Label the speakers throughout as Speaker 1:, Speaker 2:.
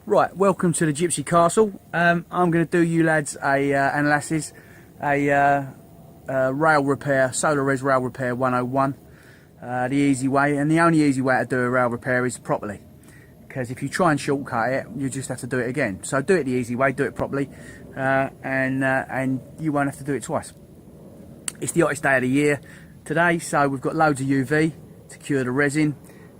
Speaker 1: Right, welcome to the Gypsy Castle. I'm going to do you lads a analysis, rail repair, Solarez rail repair 101. The easy way, and the only easy way to do a rail repair is properly. Because if you try and shortcut it, you just have to do it again. So do it the easy way, do it properly, and you won't have to do it twice. It's the hottest day of the year today, so we've got loads of UV to cure the resin.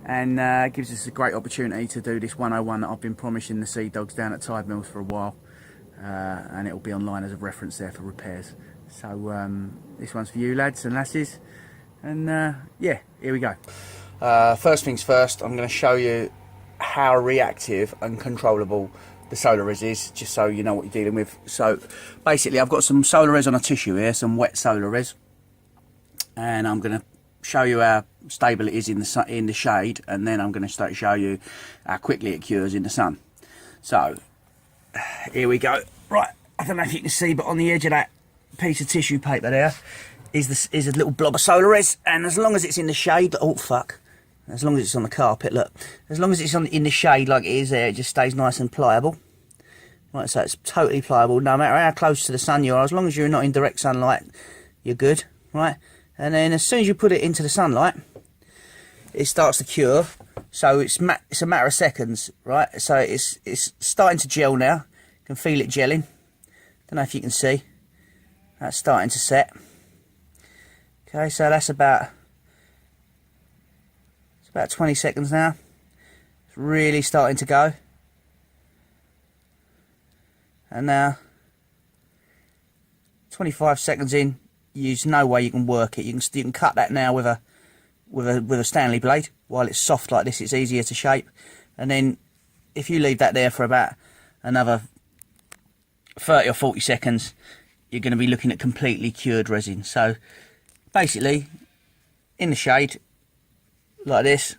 Speaker 1: And gives us a great opportunity to do this 101 that I've been promising the Sea-Dogs down at Tidemills for a while, and it'll be online as a reference there for repairs. So this one's for you lads and lasses, and yeah, here we go. First things first, I'm going to show you how reactive and controllable the Solarez is, just so you know what you're dealing with. So basically I've got some Solarez on a tissue here, some wet Solarez, and I'm going to show you how stable it is in the shade, and then I'm going to show you how quickly it cures in the sun. So here we go. Right, I don't know if you can see, but on the edge of that piece of tissue paper there is a little blob of Solarez, and as long as it's in the shade, oh fuck, as long as it's on the carpet, look, as long as it's in the shade like it is there, it just stays nice and pliable. Right, so it's totally pliable, no matter how close to the sun you are, as long as you're not in direct sunlight, you're good, right? And then as soon as you put it into the sunlight, it starts to cure. So it's a matter of seconds, right? So it's starting to gel now. You can feel it gelling. Don't know if you can see. That's starting to set. Okay, so that's about 20 seconds now. It's really starting to go. And now 25 seconds in. There's no way you can work it. You can cut that now with a Stanley blade. While it's soft like this, it's easier to shape. And then if you leave that there for about another 30 or 40 seconds, you're going to be looking at completely cured resin. So basically, in the shade like this,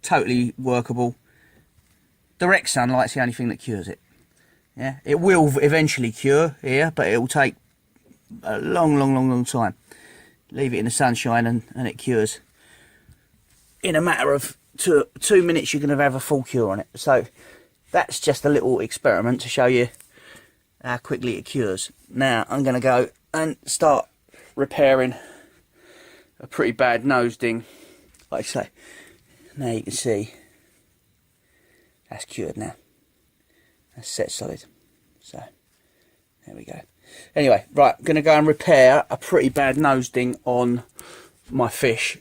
Speaker 1: totally workable. Direct sunlight's the only thing that cures it. Yeah, it will eventually cure here, but it will take a long time. Leave it in the sunshine and it cures. In a matter of two minutes, you're going to have a full cure on it. So that's just a little experiment to show you how quickly it cures. Now I'm going to go and start repairing a pretty bad nose ding, like I say. Now you can see that's cured now. That's set solid. So there we go. Anyway, right, I'm going to go and repair a pretty bad nose ding on my fish.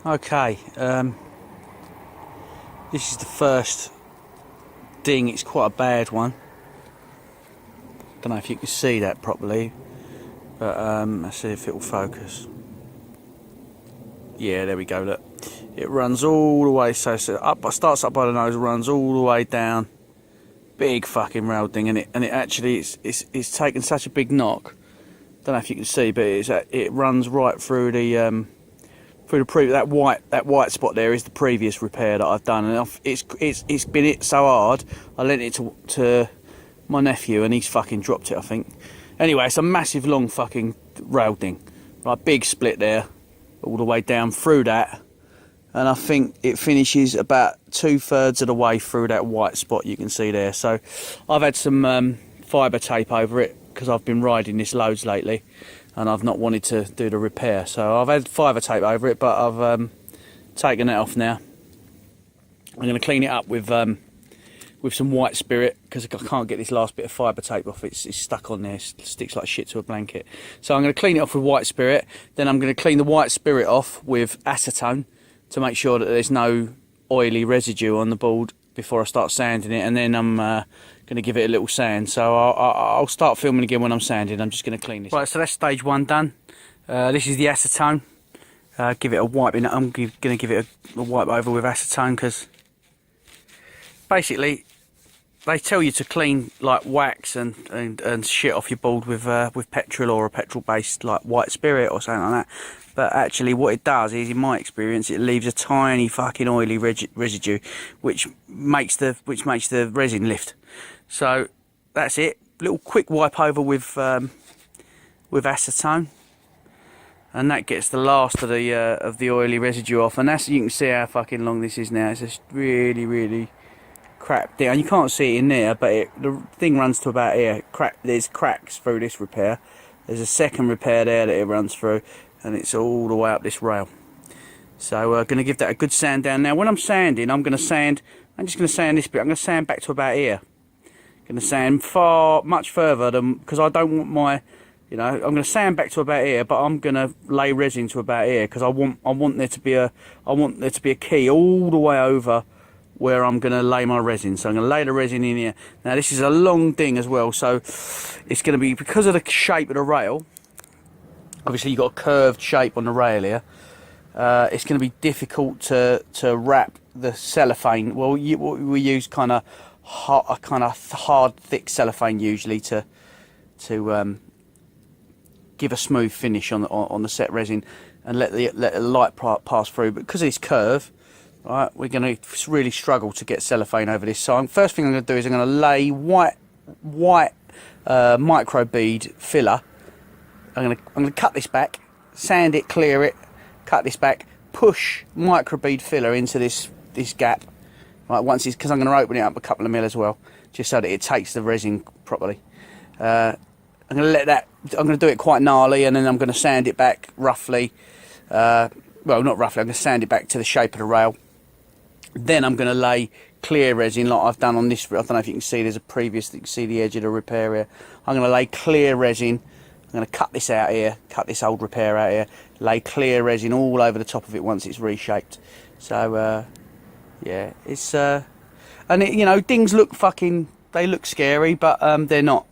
Speaker 1: Okay, this is the first ding. It's quite a bad one. Don't know if you can see that properly, but let's see if it will focus. Yeah, there we go, look. It runs all the way, so up, starts up by the nose, runs all the way down. Big fucking rail ding, and it actually it's taken such a big knock. Don't know if you can see, but it runs right through the that white spot there is the previous repair that I've done, and it's been hit so hard. I lent it to my nephew, and he's fucking dropped it, I think. Anyway, it's a massive long fucking rail ding, right? Big split there, all the way down through that. And I think it finishes about 2/3 of the way through that white spot you can see there. So I've had some fibre tape over it because I've been riding this loads lately and I've not wanted to do the repair. So I've had fibre tape over it, but I've taken it off now. I'm going to clean it up with some white spirit because I can't get this last bit of fibre tape off. It's stuck on there, it sticks like shit to a blanket. So I'm going to clean it off with white spirit. Then I'm going to clean the white spirit off with acetone, to make sure that there's no oily residue on the board before I start sanding it, and then I'm going to give it a little sand. So I'll start filming again when I'm sanding. I'm just going to clean this. Right, so that's stage one done. This is the acetone. Give it a wipe in it. I'm going to give it a wipe over with acetone because basically they tell you to clean like wax and shit off your board with petrol or a petrol based like white spirit or something like that. But actually what it does is, in my experience, it leaves a tiny fucking oily residue which makes the resin lift. So that's it. Little quick wipe over with acetone. and that gets the last of the oily residue off. And that's, you can see how fucking long this is now. It's just really crap down. You can't see it in there, but the thing runs to about here. There's cracks through this repair. There's a second repair there that it runs through, and it's all the way up this rail. So we're going to give that a good sand down. Now when I'm sanding, I'm just going to sand this bit. I'm going to sand back to about here. I'm going to sand much further than, because I don't want my, you know, I'm going to sand back to about here, but I'm going to lay resin to about here, because I want there to be a key all the way over where I'm going to lay my resin. So I'm going to lay the resin in here. Now this is a long thing as well, so it's going to be, because of the shape of the rail, obviously you've got a curved shape on the rail here, it's going to be difficult to wrap the cellophane. Well, we use kind of hard, thick cellophane usually to give a smooth finish on the set resin, and let the light pass through. But because of this curve, right, we're going to really struggle to get cellophane over this. So first thing I'm going to do is I'm going to lay white micro bead filler. I'm going to cut this back, sand it, clear it, cut this back, push micro bead filler into this gap. Right, because I'm going to open it up a couple of mil as well, just so that it takes the resin properly. I'm going to do it quite gnarly, and then I'm going to sand it back roughly. Well, not roughly, I'm going to sand it back to the shape of the rail. Then I'm going to lay clear resin like I've done on this. I don't know if you can see, there's a previous, you can see the edge of the repair here. I'm going to lay clear resin. I'm going to cut this out here, cut this old repair out here, lay clear resin all over the top of it once it's reshaped. So, yeah, it's, and you know, things look they look scary, but they're not.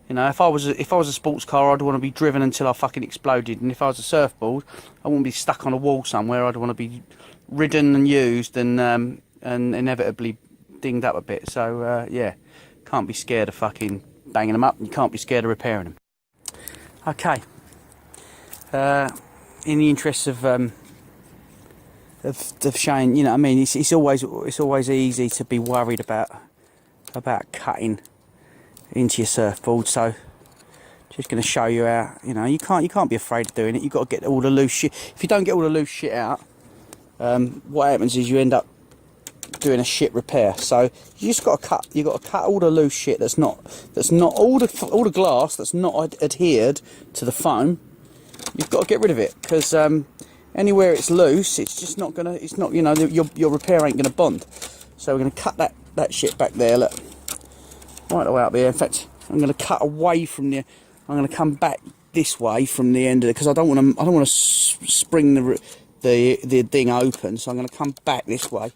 Speaker 1: You know, if I was a sports car, I'd want to be driven until I fucking exploded, and if I was a surfboard, I wouldn't be stuck on a wall somewhere. I'd want to be ridden and used and inevitably dinged up a bit. So yeah, can't be scared of fucking banging them up, and you can't be scared of repairing them. Okay. In the interest of showing, you know what I mean, it's always easy to be worried about cutting into your surfboard. So just going to show you how, you know, you can't be afraid of doing it. You've got to get all the loose shit. If you don't get all the loose shit out, what happens is you end up doing a shit repair. So you just got to cut all the loose shit that's not all the glass that's not adhered to the foam. You've got to get rid of it, because anywhere it's loose, it's just not gonna, it's not, you know, your repair ain't gonna bond. So we're gonna cut that shit back there, look, right the way up here. In fact, I'm gonna cut away from the, I'm gonna come back this way from the end of it, because I don't want to spring the ding open. So I'm gonna come back this way,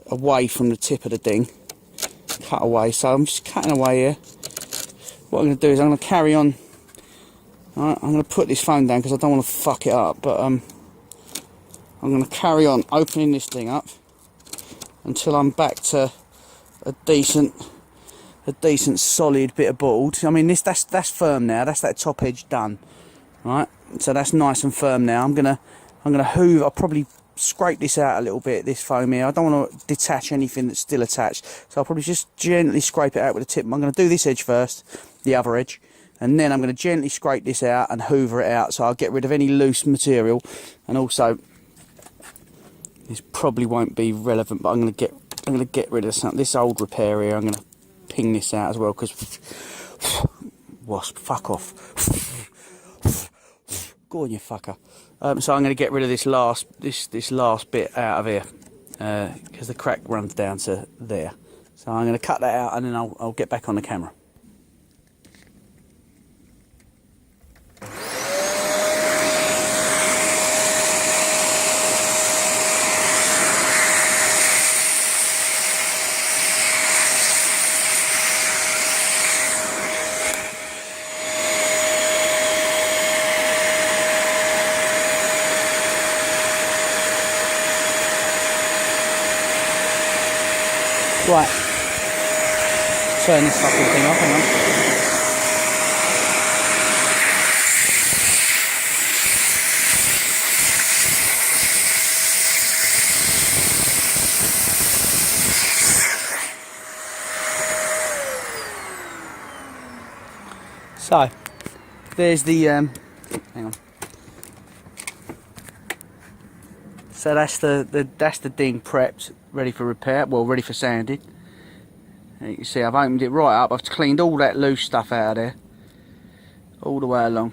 Speaker 1: away from the tip of the ding, cut away. So I'm just cutting away here. What I'm gonna do is I'm gonna carry on. Right, I'm going to put this phone down because I don't want to fuck it up, but I'm going to carry on opening this thing up until I'm back to a decent solid bit of board. I mean, that's firm now. That's that top edge done, right? So that's nice and firm now. I'm gonna hoover. I'll probably scrape this out a little bit, this foam here. I don't want to detach anything that's still attached, so I'll probably just gently scrape it out with a tip. I'm going to do this edge first, the other edge. And then I'm going to gently scrape this out and hoover it out, so I'll get rid of any loose material. And also, this probably won't be relevant, but I'm going to get rid of this old repair here. I'm going to ping this out as well, because wasp, fuck off. Go on, you fucker. So I'm going to get rid of this last bit out of here, because the crack runs down to there. So I'm going to cut that out, and then I'll get back on the camera. Right, turn this fucking thing off, hang on. So, there's the, hang on. So that's the ding prepped, ready for repair, well ready for sanding. And you can see I've opened it right up, I've cleaned all that loose stuff out of there, all the way along,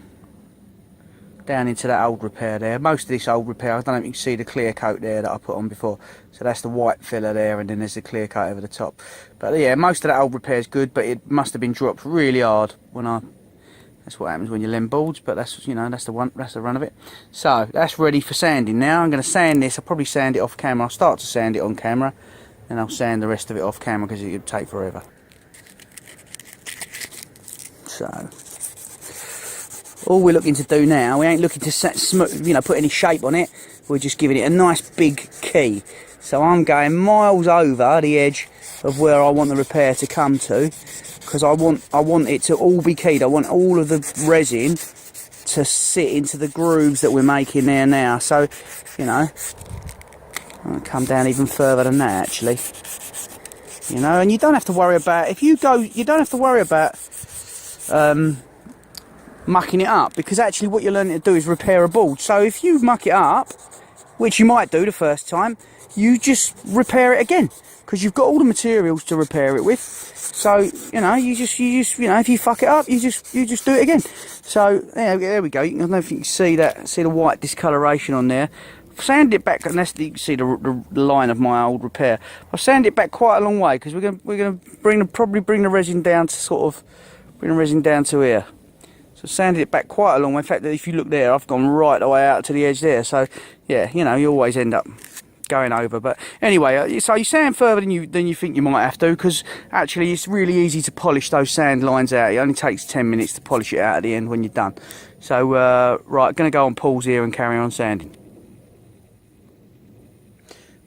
Speaker 1: down into that old repair there. Most of this old repair, I don't know if you can see the clear coat there that I put on before. So that's the white filler there, and then there's the clear coat over the top. But yeah, most of that old repair is good, but it must have been dropped really hard when that's what happens when you lend boards, but that's, you know, that's the run of it. So that's ready for sanding now. I'm going to sand this. I'll probably sand it off camera. I'll start to sand it on camera, and I'll sand the rest of it off camera because it would take forever. So all we're looking to do now, we ain't looking to put any shape on it. We're just giving it a nice big key. So I'm going miles over the edge of where I want the repair to come to, because I want it to all be keyed. I want all of the resin to sit into the grooves that we're making there now. So, you know, I'll come down even further than that actually. You know, and you don't have to worry about, you don't have to worry about mucking it up, because actually what you're learning to do is repair a board. So if you muck it up, which you might do the first time, you just repair it again, because you've got all the materials to repair it with. So, you know, you just you know, if you fuck it up, you just do it again. So yeah, there we go. I don't know if you can see the white discoloration on there. I've sanded it back, and that's you can see the line of my old repair. I've sanded it back quite a long way, because we're gonna probably bring the resin down to here. So sanded it back quite a long way. In fact, if you look there, I've gone right the way out to the edge there. So yeah, you know, you always end up going over. But anyway, so you sand further than you think you might have to, because actually it's really easy to polish those sand lines out. It only takes 10 minutes to polish it out at the end when you're done. So right, going to go on pause here and carry on sanding.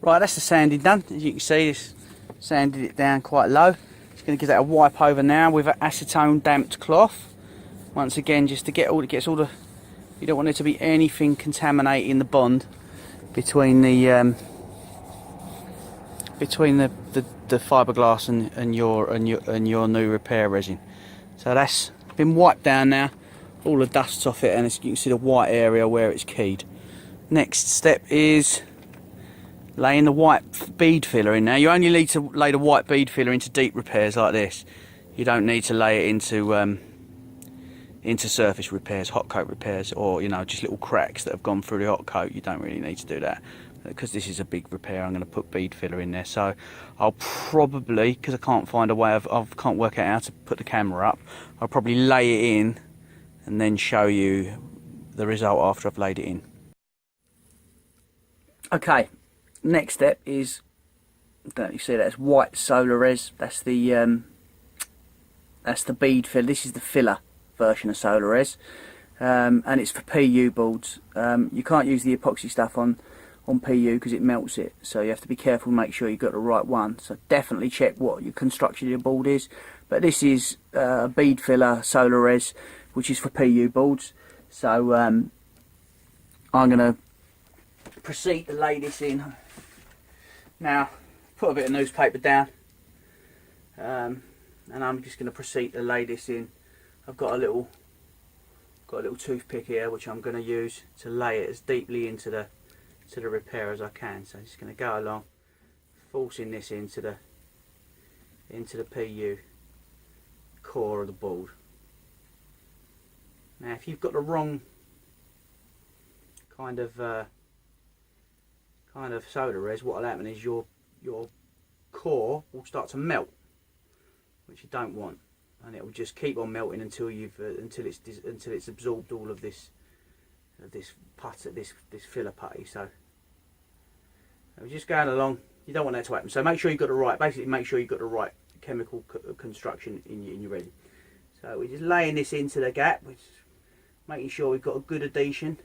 Speaker 1: Right, that's the sanding done. As you can see, this sanded it down quite low. Just going to give that a wipe over now with an acetone damped cloth. Once again, just to get all the, you don't want there to be anything contaminating the bond between the fiberglass and your new repair resin. So that's been wiped down now. All the dust's off it, and as you can see the white area where it's keyed. Next step is laying the white bead filler in. Now you only need to lay the white bead filler into deep repairs like this. You don't need to lay it into surface repairs, hot coat repairs, or, you know, just little cracks that have gone through the hot coat. You don't really need to do that, because this is a big repair. I'm going to put bead filler in there. So I'll probably, because I can't find a way I can't work out how to put the camera up, I'll probably lay it in and then show you the result after I've laid it in. Okay, next step is, don't you see that's white Solarez. That's the bead filler. This is the filler version of Solarez, and it's for PU boards. You can't use the epoxy stuff on PU because it melts it, so you have to be careful and make sure you've got the right one. So definitely check what your construction of your board is. But this is bead filler Solarez, which is for PU boards. So I'm going to proceed to lay this in. Now, put a bit of newspaper down, and I'm just going to proceed to lay this in. I've got a little toothpick here, which I'm going to use to lay it as deeply into the repair as I can. So I'm just going to go along, forcing this into the PU core of the board. Now, if you've got the wrong kind of Solarez, what will happen is your core will start to melt, which you don't want. And it will just keep on melting until it's absorbed all of this filler putty. So we're just going along. You don't want that to happen. So make sure you've got the right. Basically, make sure you've got the right chemical construction in your resin. So we're just laying this into the gap, which is making sure we've got a good adhesion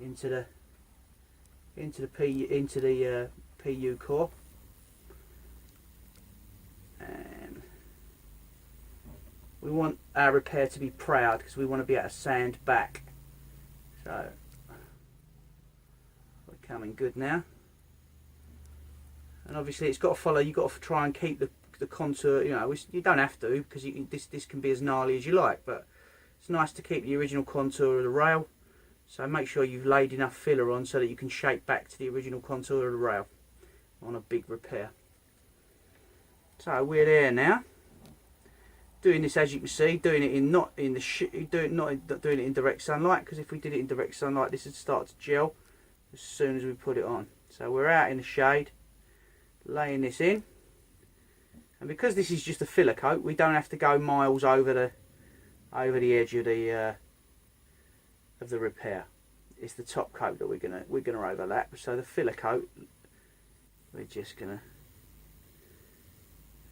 Speaker 1: into the PU core. And we want our repair to be proud, because we want to be able to sand back. So we're coming good now. And obviously it's got to follow, you've got to try and keep the contour, you know, you don't have to, because this can be as gnarly as you like, but it's nice to keep the original contour of the rail, So make sure you've laid enough filler on so that you can shape back to the original contour of the rail on a big repair. So we're there now. Doing this, as you can see, doing it in not in doing it in direct sunlight, because if we did it in direct sunlight, this would start to gel as soon as we put it on. So we're out in the shade, laying this in, and because this is just a filler coat, we don't have to go miles over the edge of the repair. It's the top coat that we're gonna overlap. So the filler coat, we're just gonna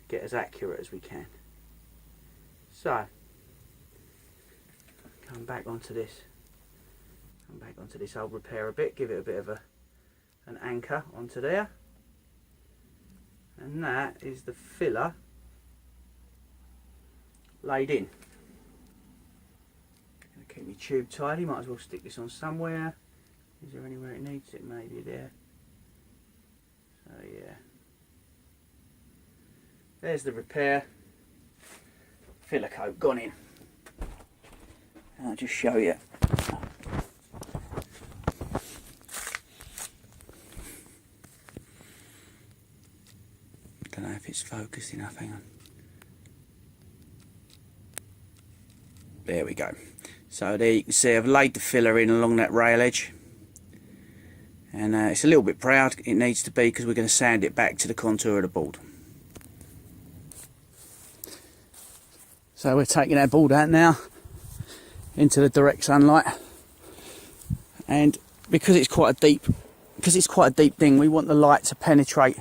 Speaker 1: get as accurate as we can. So come back onto this old repair a bit, give it a bit of an anchor onto there, and that is the filler laid in. Gonna keep my tube tidy, might as well stick this on somewhere. Is there anywhere it needs it? Maybe there. So yeah, there's the repair. Filler coat gone in. And I'll just show you. Don't know if it's focused enough, hang on. There we go. So there you can see I've laid the filler in along that rail edge. And it's a little bit proud, it needs to be, because we're going to sand it back to the contour of the board. So we're taking our board out now into the direct sunlight, and because it's quite a deep thing, we want the light to penetrate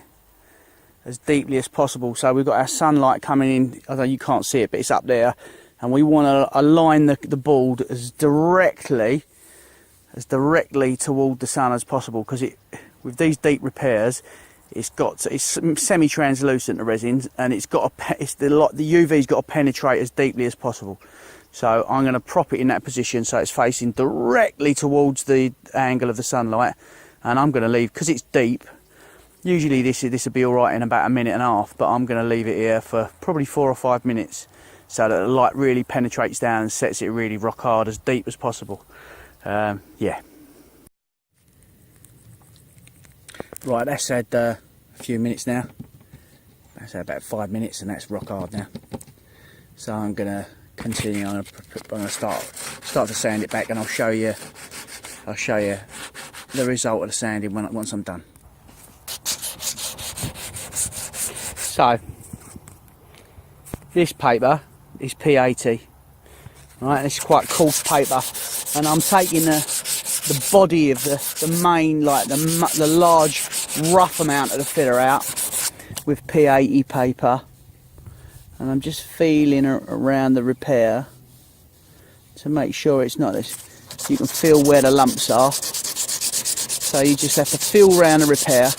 Speaker 1: as deeply as possible. So we've got our sunlight coming in, although you can't see it, but it's up there, and we want to align the board as directly toward the sun as possible, because with these deep repairs, it's semi-translucent, the resins, and the UV's got to penetrate as deeply as possible. So I'm going to prop it in that position so it's facing directly towards the angle of the sunlight, and I'm going to leave, because it's deep, usually this will be all right in about 1.5 minutes, but I'm going to leave it here for probably 4 or 5 minutes so that the light really penetrates down and sets it really rock hard, as deep as possible. Yeah. Right, that's had a few minutes now. That's had about 5 minutes, and that's rock hard now. So I'm going to continue. I'm going to start to sand it back, and I'll show you the result of the sanding once I'm done. So this paper is P80. Right, it's quite coarse paper, and I'm taking the body of the main, like the large rough amount of the filler out with P80 paper, and I'm just feeling around the repair to make sure it's not this. You can feel where the lumps are, so you just have to feel around the repair.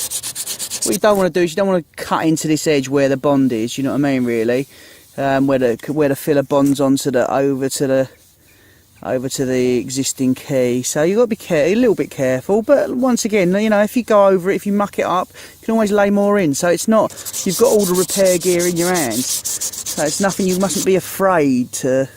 Speaker 1: What you don't want to do is you don't want to cut into this edge where the bond is, you know what I mean, really, where the filler bonds onto over to the existing key. So you've got to be a little bit careful, but once again, you know, if you go over it, if you muck it up, you can always lay more in. So it's not, you've got all the repair gear in your hands, so it's nothing, you mustn't be afraid to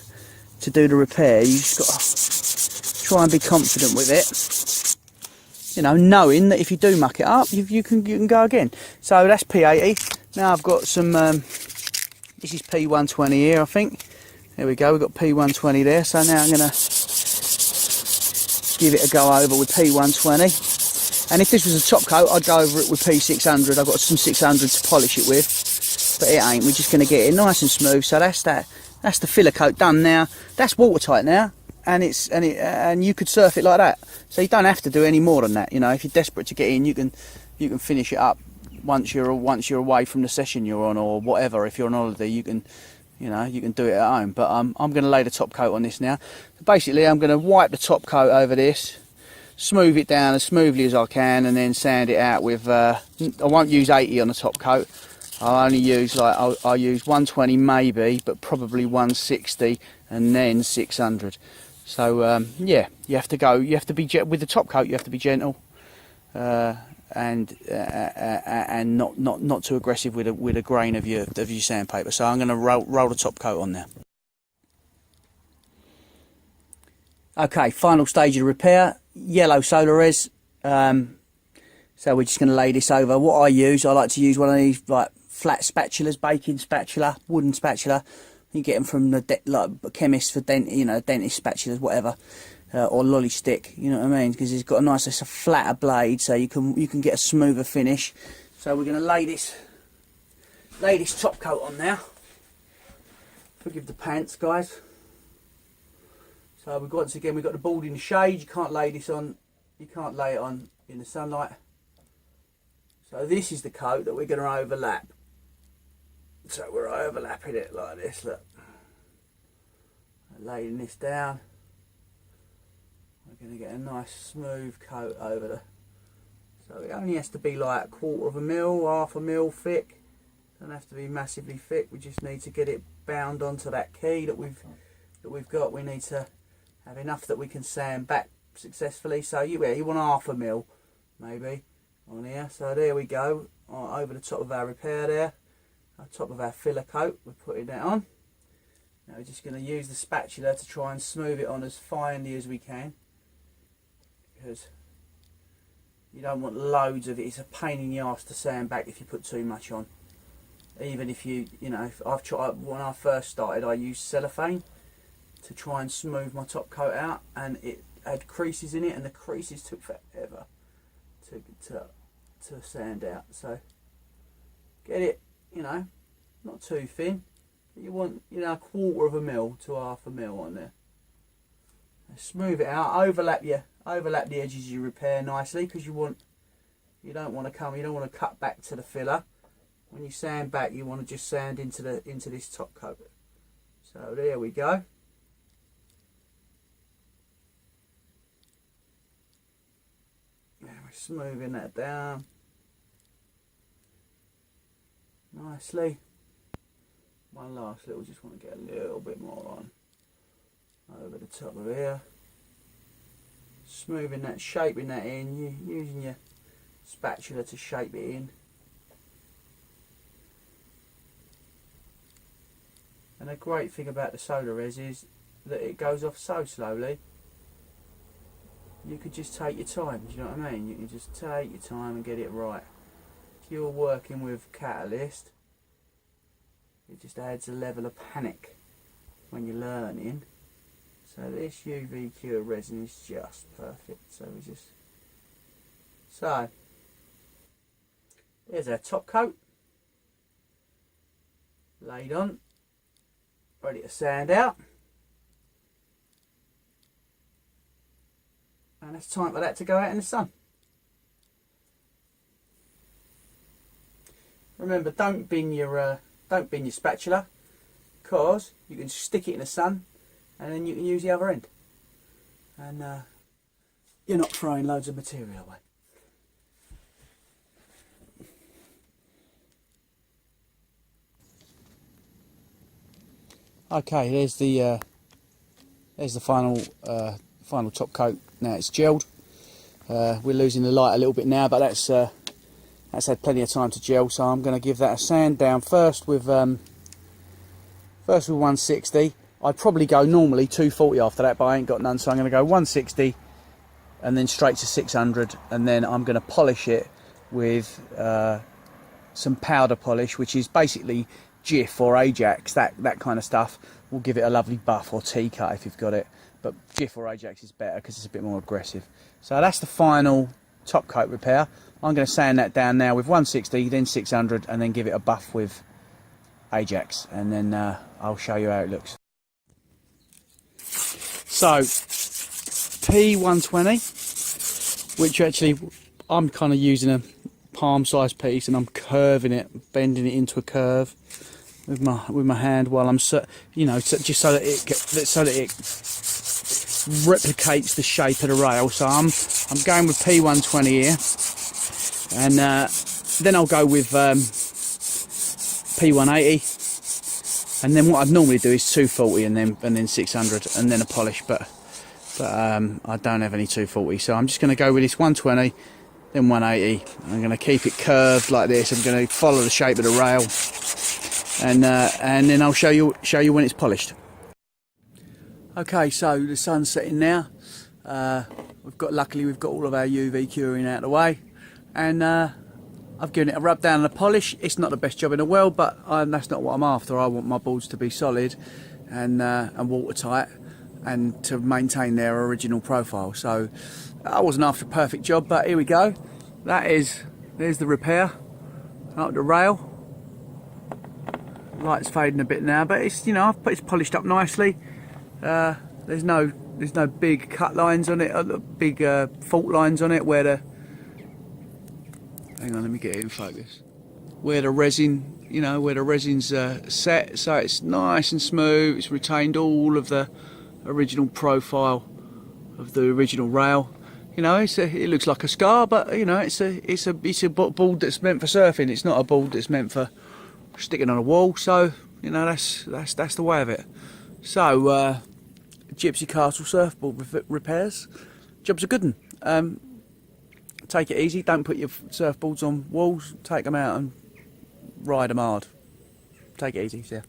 Speaker 1: do the repair. You just got to try and be confident with it, you know, knowing that if you do muck it up, you can go again. So that's P80. Now I've got some this is P120 here, I think. There we go, we've got P120 there, so now I'm going to give it a go over with P120. And if this was a top coat, I'd go over it with P600. I've got some 600 to polish it with, but it ain't. We're just going to get it nice and smooth. So that's the filler coat done now. That's watertight now, and you could surf it like that. So you don't have to do any more than that. You know, if you're desperate to get in, you can finish it up once you're away from the session you're on, or whatever. If you're on holiday, you can do it at home. But I'm going to lay the top coat on this now. Basically, I'm going to wipe the top coat over this, smooth it down as smoothly as I can, and then sand it out with, I won't use 80 on the top coat. I'll only use, I'll use 120 maybe, but probably 160 and then 600. So yeah, you have to be with the top coat, you have to be gentle, and not too aggressive with a grain of your sandpaper. So I'm going to roll the top coat on there. Okay, final stage of the repair, yellow Solarez. So we're just going to lay this over. What I like to use one of these like flat spatulas, baking spatula, wooden spatula. You get them from the like chemist for dentist spatulas, whatever, or lolly stick. You know what I mean? Because it's got it's a flatter blade, so you can get a smoother finish. So we're going to lay this top coat on now. Forgive the pants, guys. So once again we've got the board in the shade. You can't lay this on. You can't lay it on in the sunlight. So this is the coat that we're going to overlap. So we're overlapping it like this, look. Laying this down. We're going to get a nice smooth coat over the... So it only has to be like 1/4 of a mil, 1/2 mil thick. Doesn't have to be massively thick. We just need to get it bound onto that key that we've got. We need to have enough that we can sand back successfully. So you want 1/2 mil maybe on here. So there we go, over the top of our repair there, on top of our filler coat. We're putting that on. Now we're just going to use the spatula to try and smooth it on as finely as we can, because you don't want loads of it. It's a pain in the arse to sand back if you put too much on. Even if I've tried, when I first started, I used cellophane to try and smooth my top coat out, and it had creases in it, and the creases took forever to sand out. So get it, not too thin. You want 1/4 of a mil to 1/2 mil on there. Smooth it out. Overlap the edges of your repair nicely, because you don't want to cut back to the filler. When you sand back, you want to just sand into this top coat. So there we go. And we're smoothing that down nicely. One last little, just want to get a little bit more on over the top of here. Smoothing that, shaping that in, using your spatula to shape it in. And the great thing about the Solarez is that it goes off so slowly. You could just take your time, do you know what I mean? You can just take your time and get it right. If you're working with catalyst, it just adds a level of panic when you're learning. So this UV cure resin is just perfect. So there's our top coat laid on, ready to sand out. And it's time for that to go out in the sun. Remember, don't bin your spatula, because you can stick it in the sun and then you can use the other end, and you're not throwing loads of material away. Okay, there's the final top coat. Now it's gelled. We're losing the light a little bit now, but that's had plenty of time to gel. So I'm going to give that a sand down first with 160. I'd probably go normally 240 after that, but I ain't got none, so I'm going to go 160 and then straight to 600, and then I'm going to polish it with some powder polish, which is basically Jif or Ajax, that kind of stuff. Will give it a lovely buff, or T-cut if you've got it, but Jif or Ajax is better because it's a bit more aggressive. So that's the final top coat repair. I'm going to sand that down now with 160, then 600, and then give it a buff with Ajax, and then I'll show you how it looks. So P120, which actually I'm kind of using a palm-sized piece, and I'm curving it, bending it into a curve with my hand while I'm just so that it replicates the shape of the rail. So I'm going with P120 here, and then I'll go with P180, and then what I'd normally do is 240 and then 600 and then a polish, but I don't have any 240, so I'm just going to go with this 120, then 180. I'm going to keep it curved like this. I'm going to follow the shape of the rail, and then I'll show you when it's polished. Okay, so the sun's setting now. Luckily we've got all of our UV curing out of the way, and I've given it a rub down and a polish. It's not the best job in the world, but that's not what I'm after. I want my boards to be solid and watertight, and to maintain their original profile. So I wasn't after a perfect job, but here we go. There's the repair up the rail. Light's fading a bit now, but it's, you know, it's polished up nicely. There's no big cut lines on it, big fault lines on it where the, hang on, let me get it in focus, where the resin, you know, where the resin's set, so it's nice and smooth. It's retained all of the original profile of the original rail. You know, it looks like a scar, but you know, it's a board that's meant for surfing. It's not a board that's meant for sticking on a wall. So you know, that's the way of it. So Gypsy Castle surfboard repairs. Job's a good one. Take it easy. Don't put your surfboards on walls. Take them out and ride them hard. Take it easy. See ya.